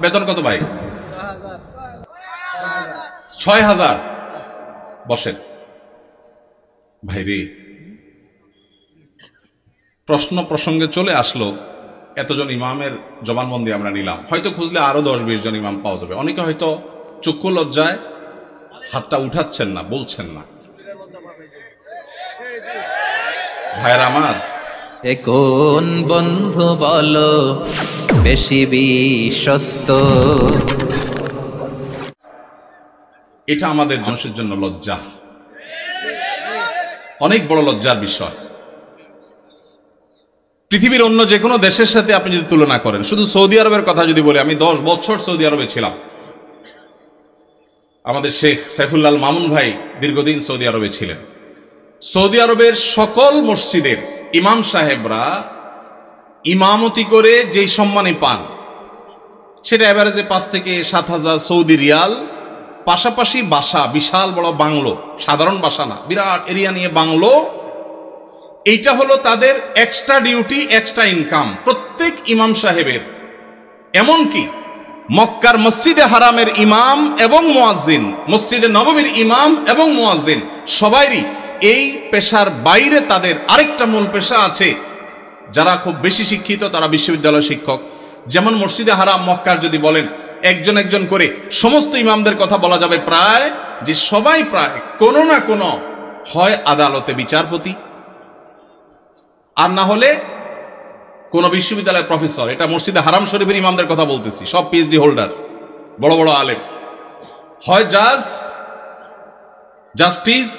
বেতন কত ভাই? ৬,০০০। বসেন ভাইরে, প্রশ্ন প্রসঙ্গে চলে আসলো। এতজন ইমামের জবানবন্দি আমরা নিলাম, হয়তো খুঁজলে আরো 10-20 জন ইমাম পাওয়া যাবে। অনেকে হয়তো চক্ষু লজ্জায় হাতটা উঠাচ্ছেন না, বলছেন না। ভাইরা আমার, কোন বন্ধু বলো বেশি বিশ্বস্ত? এটা আমাদের জনসের জন্য লজ্জা, অনেক বড় লজ্জার বিষয়। পৃথিবীর অন্য যে কোনো দেশের সাথে আপনি যদি তুলনা করেন, শুধু সৌদি আরবের কথা যদি বলি, আমি 10 বছর সৌদি আরবে ছিলাম। আমাদের শেখ সাইফুল্লাহ মামুন ভাই দীর্ঘদিন সৌদি আরবে ছিলেন। সৌদি আরবের সকল মসজিদের ইমাম সাহেবরা ইমামতি করে যেই সম্মানে পান, সেটা এভারেজে 5 থেকে 7,000 সৌদি রিয়াল। পাশাপাশি বাসা, বিশাল বড় বাংলো, সাধারণ বাসা না, বিরাট এরিয়া নিয়ে বাংলো। এইটা হলো তাদের এক্সট্রা ডিউটি, এক্সট্রা ইনকাম প্রত্যেক ইমাম সাহেবের। এমনকি মক্কার মসজিদে হারামের ইমাম এবং মুয়াজ্জিন, মসজিদে নববীর ইমাম এবং মুয়াজ্জিন, সবাইরই এই পেশার বাইরে তাদের আরেকটা মূল পেশা আছে। যারা খুব বেশি শিক্ষিত তারা বিশ্ববিদ্যালয় শিক্ষক। যেমন মসজিদে হারাম মক্কার যদি বলেন একজন একজন করে সমস্ত ইমামদের কথা বলা যাবে প্রায়, যে সবাই প্রায় কোনো না কোনো হয় আদালতে বিচারপতি, আর না হলে কোন বিশ্ববিদ্যালয়ের প্রফেসর। এটা মসজিদে হারাম শরীফের ইমামদের কথা বলতেছি, সব পিএইচডি হোল্ডার, বড় বড় আলেম, হয় জাজ, জাস্টিস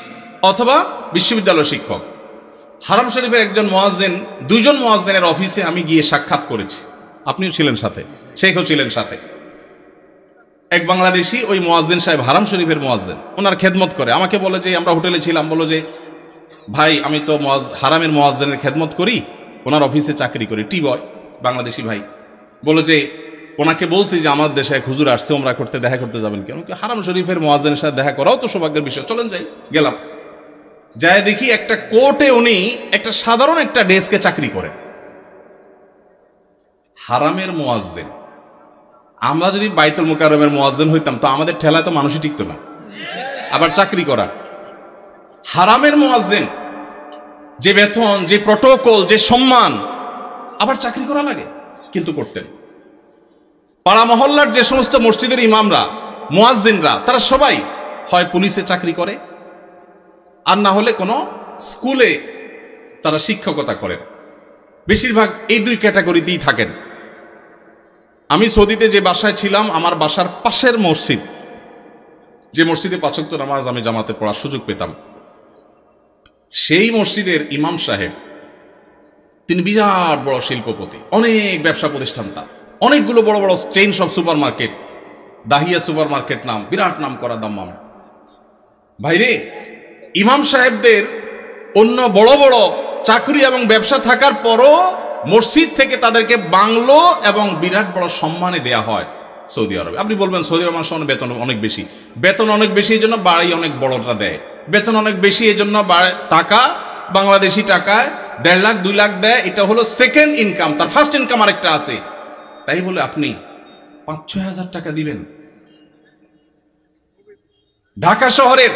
অথবা বিশ্ববিদ্যালয় শিক্ষক। হারাম শরীফের একজন মুয়াজ্জিন, 2 জন মুয়াজ্জিনের অফিসে আমি গিয়ে সাক্ষাৎ করেছি, আপনিও ছিলেন সাথে, শেখও ছিলেন সাথে। এক বাংলাদেশি ওই মুয়াজ্জিন সাহেব হারাম শরীফের মুয়াজ্জিন, ওনার খেদমত করে। আমাকে বলে যে, আমরা হোটেলে ছিলাম, বলো যে ভাই আমি তো হারামের মুয়াজ্জিনের খেদমত করি, ওনার অফিসে চাকরি করি, টি বয়, বাংলাদেশি ভাই। বলো যে ওনাকে বলছি যে আমার দেশে এক হুজুর আসছে ওমরা করতে, দেখা করতে যাবেন কেন? হারাম শরীফের মুয়াজ্জিনের সাথে দেখা করাও তো সৌভাগ্যের বিষয়, চলেন যাই। গেলাম, যায় দেখি একটা কোর্টে উনি একটা সাধারণ একটা ডেস্কে চাকরি করেন, হারামের মুয়াজ্জিন। আমরা যদি বাইতুল মুকাররমের মুয়াজ্জিন হইতাম তো আমাদের ঠেলায় তো মানুষই টিকতো না, আবার চাকরি করা। হারামের মুয়াজ্জিন, যে বেতন, যে প্রটোকল, যে সম্মান, আবার চাকরি করা লাগে, কিন্তু করতেন। পাড়া মহল্লার যে সমস্ত মসজিদের ইমামরা, মুয়াজ্জিনরা, তারা সবাই হয় পুলিশে চাকরি করে, আর না হলে কোনো স্কুলে তারা শিক্ষকতা করেন। বেশিরভাগ এই 2 ক্যাটাগরিতেই থাকেন। আমি সৌদিতে যে বাসায় ছিলাম, আমার বাসার পাশের মসজিদ, যে মসজিদে 5 ওয়াক্ত নামাজ আমি জামাতে পড়ার সুযোগ পেতাম, সেই মসজিদের ইমাম সাহেব, তিনি বিরাট বড় শিল্পপতি, অনেক ব্যবসা প্রতিষ্ঠান তার, অনেকগুলো বড় বড় চেইন সব super market, Dahiya super market নাম, বিরাট নাম করা দাম্মাম। ভাইরে, ইমাম সাহেবদের অন্য বড় বড় চাকরি এবং ব্যবসা থাকার পরও মসজিদ থেকে তাদেরকে বাংলো এবং বিরাট বড় সম্মানে দেয়া হয় সৌদি আরবে। আপনি বলবেন সৌদি আরব মানুষের বেতন অনেক বেশি, বেতন অনেক বেশি এই জন্য বাড়ি অনেক বড়টা দেয়, বেতন অনেক বেশি এই জন্য টাকা, বাংলাদেশি টাকায় 1.5 লাখ 2 লাখ দেয়, এটা হলো সেকেন্ড ইনকাম, তার ফার্স্ট ইনকাম আরেকটা আছে। তাই বলে আপনি 5-6 হাজার টাকা দিবেন? ঢাকা শহরের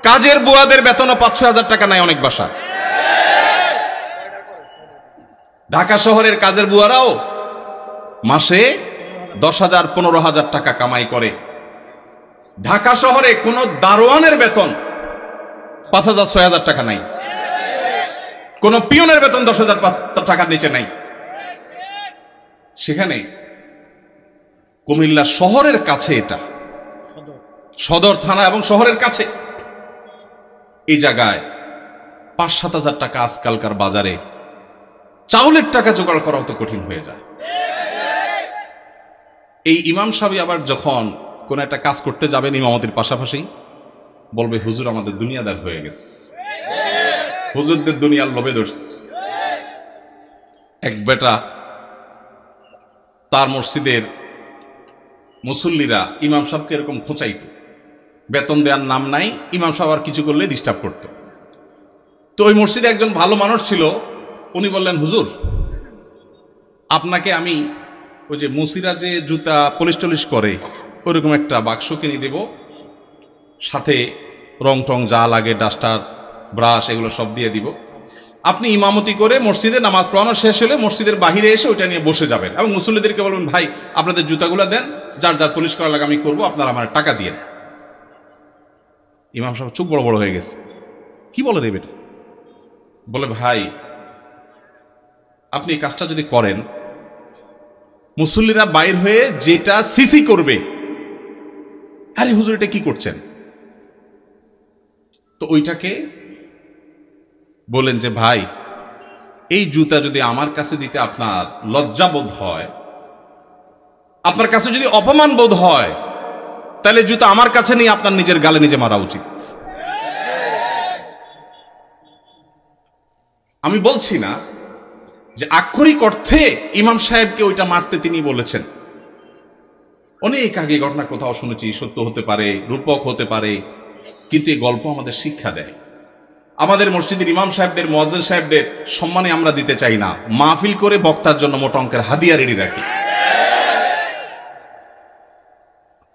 কাজের বুয়াদের বেতনও 5-6 হাজার টাকা নেয় অনেক বাসা। ঢাকা শহরের কাজের বুয়ারাও মাসে 10,000 15,000 টাকা কামাই করে। ঢাকা শহরে কোন দারোয়ানের বেতন 5,000-6,000 টাকা নাই, কোন পিয়নের বেতন 10,000 টাকার নিচে নাই। সেখানে কুমিল্লা শহরের কাছে, এটা সদর থানা এবং শহরের কাছে, এই জায়গায় 5-7 হাজার টাকা আজকালকার বাজারে চাউলের টাকা জোগাড় করাও তো কঠিন হয়ে যায়। এই ইমাম সাহেব আবার যখন কোন একটা কাজ করতে যাবেন ইমামতির পাশাপাশি, বলবে হুজুর আমাদের দুনিয়াদার হয়ে গেছে, হুজুরদের দুনিয়ার লোভে ধরছে। এক বেটা, তার মসজিদের মুসল্লিরা ইমাম সাহেবকে এরকম খোঁচাইত, বেতন দেওয়ার নাম নাই, ইমাম সাহেব আর কিছু করলে ডিস্টার্ব করত। তো ওই মসজিদে একজন ভালো মানুষ ছিল, উনি বললেন হুজুর আপনাকে আমি ওই যে মুসিরা যে জুতা পলিশ টলিশ করে ওইরকম একটা বাক্স কিনে দেব, সাথে রং টং যা লাগে ডাস্টার ব্রাশ এগুলো সব দিয়ে দিব। আপনি ইমামতি করে মসজিদে নামাজ পড়ানো শেষ হলে মসজিদের বাহিরে এসে ওইটা নিয়ে বসে যাবেন এবং মুসল্লিদেরকে বলবেন, ভাই আপনাদের জুতাগুলো দেন, যার যার পলিশ করা লাগে আমি করবো, আপনারা আমার টাকা দিয়ে। ইমাম সাহেব চোখ বড় বড় হয়ে গেছে, কি বলে রে বেটা? বলে, ভাই আপনি এই কাজটা যদি করেন, মুসল্লিরা বাইর হয়ে যেটা সিসি করবে, আরে হুজুর এটা কি করছেন? তো ওইটাকে বলেন যে, ভাই এই জুতা যদি আমার কাছে দিতে আপনার লজ্জাবোধ হয়, আপনার কাছে যদি অপমান বোধ হয়, তাহলে জুতা আমার কাছে নিয়ে আপনার নিজের গালে নিজে মারা উচিত। আমি বলছি না যে আক্ষরিক অর্থে ইমাম সাহেবকে ওইটা মারতে তিনি বলেছেন। অনেক আগে ঘটনা কোথাও শুনেছি, সত্য হতে পারে, রূপক হতে পারে, কিন্তু এই গল্প আমাদের শিক্ষা দেয়। আমাদের মসজিদের ইমাম সাহেবদের, মুয়াজ্জিন সাহেবদের সম্মানে আমরা দিতে চাই না, মাহফিল করে বক্তার জন্য মোটা অঙ্কের হাদিয়া রেডি রাখি।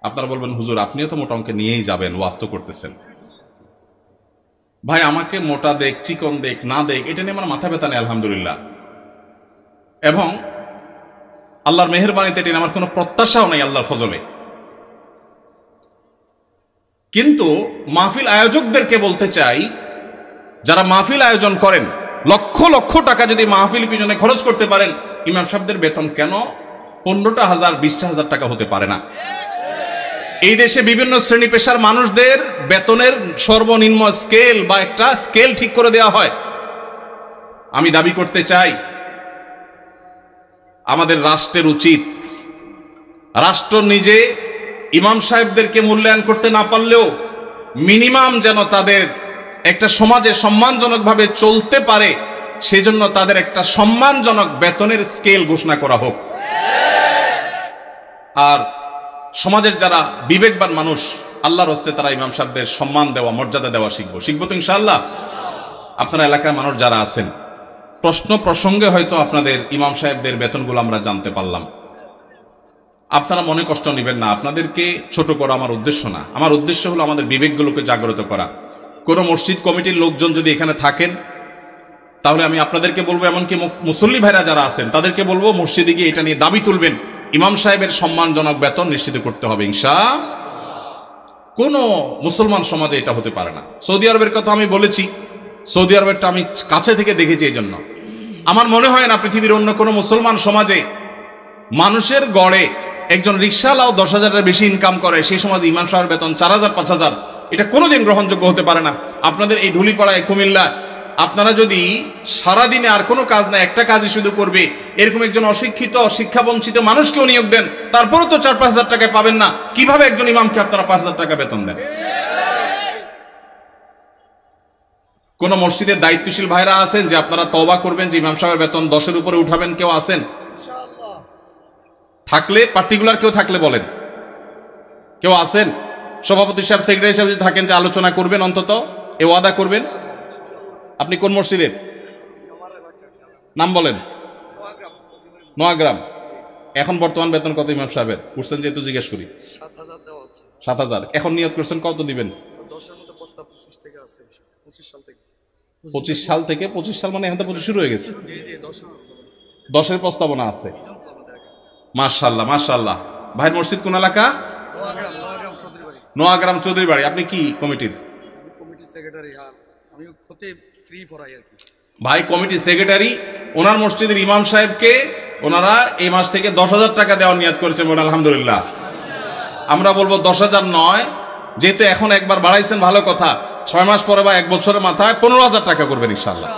আপনারা বলবেন, হুজুর আপনিও তো মোটা অঙ্কে নিয়েই যাবেন, ওয়াজ তো করতেছেন। ভাই আমাকে মোটা দেখ, চিকন দেখ, না দেখ, এটা নিয়ে আমার মাথা ব্যথা নেই, আলহামদুলিল্লাহ। এবং আল্লাহর মেহেরবানিতে এটা আমার কোনো প্রত্যাশাও নাই আল্লাহর ফজলে। কিন্তু মাহফিল আয়োজকদেরকে বলতে চাই, যারা মাহফিল আয়োজন করেন, লক্ষ লক্ষ টাকা যদি মাহফিল পিছনে খরচ করতে পারেন, ইমাম সাহেবদের বেতন কেন 15,000 20,000 টাকা হতে পারে না? এই দেশে বিভিন্ন শ্রেণী পেশার মানুষদের বেতনের সর্বনিম্ন স্কেল বা একটা স্কেল ঠিক করে দেওয়া হয়। আমি দাবি করতে চাই, আমাদের রাষ্ট্রের উচিত, রাষ্ট্র নিজে ইমাম সাহেবদেরকে মূল্যায়ন করতে না পারলেও মিনিমাম যেন তাদের একটা সমাজে সম্মানজনকভাবে চলতে পারে, সেজন্য তাদের একটা সম্মানজনক বেতনের স্কেল ঘোষণা করা হোক। আর সমাজের যারা বিবেকবান মানুষ, আল্লাহর হস্তে তারা ইমাম সাহেবদের সম্মান দেওয়া, মর্যাদা দেওয়া শিখবো তো ইনশাআল্লাহ। আপনারা এলাকার মানুষ যারা আছেন, প্রশ্ন প্রসঙ্গে হয়তো আপনাদের ইমাম সাহেবদের বেতনগুলো আমরা জানতে পারলাম, আপনারা মনে কষ্ট নেবেন না। আপনাদেরকে ছোট করা আমার উদ্দেশ্য না, আমার উদ্দেশ্য হলো আমাদের বিবেকগুলোকে জাগ্রত করা। কোনো মসজিদ কমিটির লোকজন যদি এখানে থাকেন, তাহলে আমি আপনাদেরকে বলবো, এমনকি মুসল্লি ভাইরা যারা আছেন তাদেরকে বলবো, মসজিদে গিয়ে এটা নিয়ে দাবি তুলবেন, ইমাম সাহেবের সম্মানজনক বেতন নিশ্চিত করতে হবে ইনশাআল্লাহ। কোনো মুসলমান সমাজে এটা হতে পারে না। সৌদি আরবের কথা আমি বলেছি, সৌদি আরবেরটা আমি কাছে থেকে দেখেছি, এই জন্য আমার মনে হয় না পৃথিবীর অন্য কোনো মুসলমান সমাজে মানুষের গড়ে একজন রিক্সাওয়ালাও 10,000-এর বেশি ইনকাম করে, সেই সমাজে ইমাম সাহেবের বেতন 4,000 5,000, এটা কোনোদিন গ্রহণযোগ্য হতে পারে না। আপনাদের এই ঢুলিপাড়ায়, কুমিল্লা, আপনারা যদি সারাদিনে আর কোনো কাজ না, একটা কাজই শুধু করবে, এরকম একজন অশিক্ষিত, শিক্ষাবঞ্চিত মানুষকেও নিয়োগ দেন, তারপরও তো 4-5 হাজার টাকায় পাবেন না। কিভাবে একজন ইমামকে আপনারা 5,000 টাকা বেতন দেন? কোন মসজিদের দায়িত্বশীল ভাইরা আছেন যে আপনারা তওবা করবেন যে ইমাম সাহেবের বেতন 10-এর উপরে উঠাবেন? কেউ আছেন? থাকলে, পার্টিকুলার কেউ থাকলে বলেন। কেউ আছেন? সভাপতি সাহেব, সেক্রেটারি সাহেব যদি থাকেন যে আলোচনা করবেন, অন্তত এ ওয়াদা করবেন। আপনি কোন মসজিদের? নাম বলেন। নোয়াগ্রাম। এখন বর্তমান বেতন কত ইমাম সাহেবের? উঠছেন যেহেতু জিজ্ঞেস করি। 7,000। এখন নিয়ত করছেন কত দিবেন? 25 সাল থেকে। 25 সাল মানে এখন তো 25 শুরু হয়ে গেছে। 10-এর প্রস্তাবনা আছে। মাশাআল্লাহ মাশাআল্লাহ। ভাইয়ের মসজিদ কোন এলাকা? নোয়াগ্রাম চৌধুরী বাড়ি। আপনি কি কমিটির? সেক্রেটারি। আমি খতিব ফ্রি পড়াই আর কি। ভাই কমিটি সেক্রেটারি, ওনার মসজিদের ইমাম সাহেবকে ওনারা এই মাস থেকে 10,000 টাকা দেওয়ার নিয়ত করেছেন, বলে আলহামদুলিল্লাহ। আমরা বলবো 10,000 নয়, যেহেতু এখন একবার বাড়াইছেন ভালো কথা, 6 মাস পরে বা 1 বছরের মাথায় 15,000 টাকা করবেন ইনশাআল্লাহ।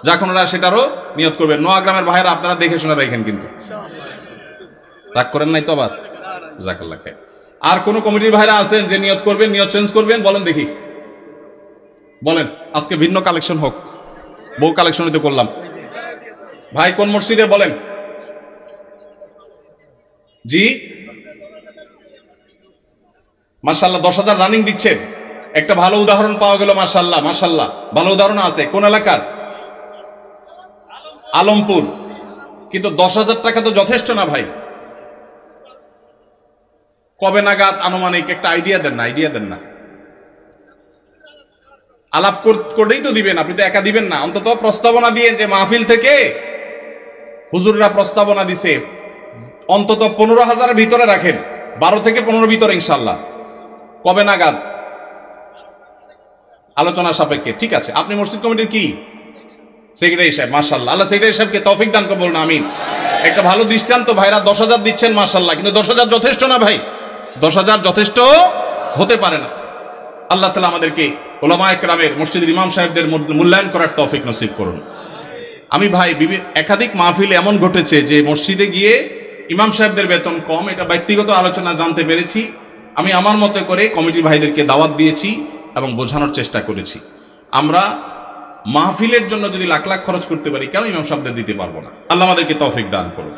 যখন ওরা সেটারও নিয়ত করবেন। নোয়াগ্রামের ভাইরা আপনারা দেখে শুনে রাখেন, কিন্তু রাগ করেন নাই তো আবার? জাযাকাল্লাহ খাইর। আর কোন কমিটির ভাইরা আছেন যে নিয়ত করবেন, নিয়ত চেঞ্জ করবেন? বলেন দেখি, বলেন। আজকে ভিন্ন কালেকশন হোক, বহু কালেকশন হইতে করলাম। ভাই কোন মসজিদে বলেন? জি মাশাআল্লাহ, 10,000 রানিং দিচ্ছেন। একটা ভালো উদাহরণ পাওয়া গেল, মাশাআল্লাহ মাশাআল্লাহ, ভালো উদাহরণ আছে। কোন এলাকার? আলমপুর। কিন্তু 10,000 টাকা তো যথেষ্ট না ভাই। কবে নাগাদ আনুমানিক একটা আইডিয়া দেন না আলাপ করেই তো দিবেন, আপনি তো একা দিবেন না, অন্তত প্রস্তাবনা দিয়ে যে মাহফিল থেকে হুজুররা প্রস্তাবনা দিছে অন্তত 15,000 ভিতরে রাখেন, 12 থেকে 15 ভিতরে ইনশাল্লাহ। কবে নাগাদ আলোচনা সাপেক্ষে, ঠিক আছে। আপনি মসজিদ কমিটির কি সেক্রেটারি সাহেব, মাশাআল্লাহ, আল্লাহ সেক্রেটারি সাহেবকে তৌফিক দান করুন, বলুন আমিন। একটা ভালো দৃষ্টান্ত, ভাইরা 10,000 দিচ্ছেন মাশাআল্লাহ, কিন্তু 10,000 যথেষ্ট না ভাই, 10,000 যথেষ্ট হতে পারে না। আল্লাহ তাআলা আমাদেরকে উলামায়ে কেরামের, মসজিদের ইমাম সাহেবদের মূল্যায়ন করার তৌফিক নসিব করুন। আমি ভাই একাধিক মাহফিল এমন ঘটেছে যে মসজিদে গিয়ে ইমাম সাহেবদের বেতন কম, এটা ব্যক্তিগত আলোচনা জানতে পেরেছি। আমি আমার মতো করে কমিটির ভাইদেরকে দাওয়াত দিয়েছি এবং বোঝানোর চেষ্টা করেছি, আমরা মাহফিলের জন্য যদি লাখ লাখ খরচ করতে পারি, কেন ইমাম সাহেবদের দিতে পারবো না? আল্লাহ আমাদেরকে তৌফিক দান করুন।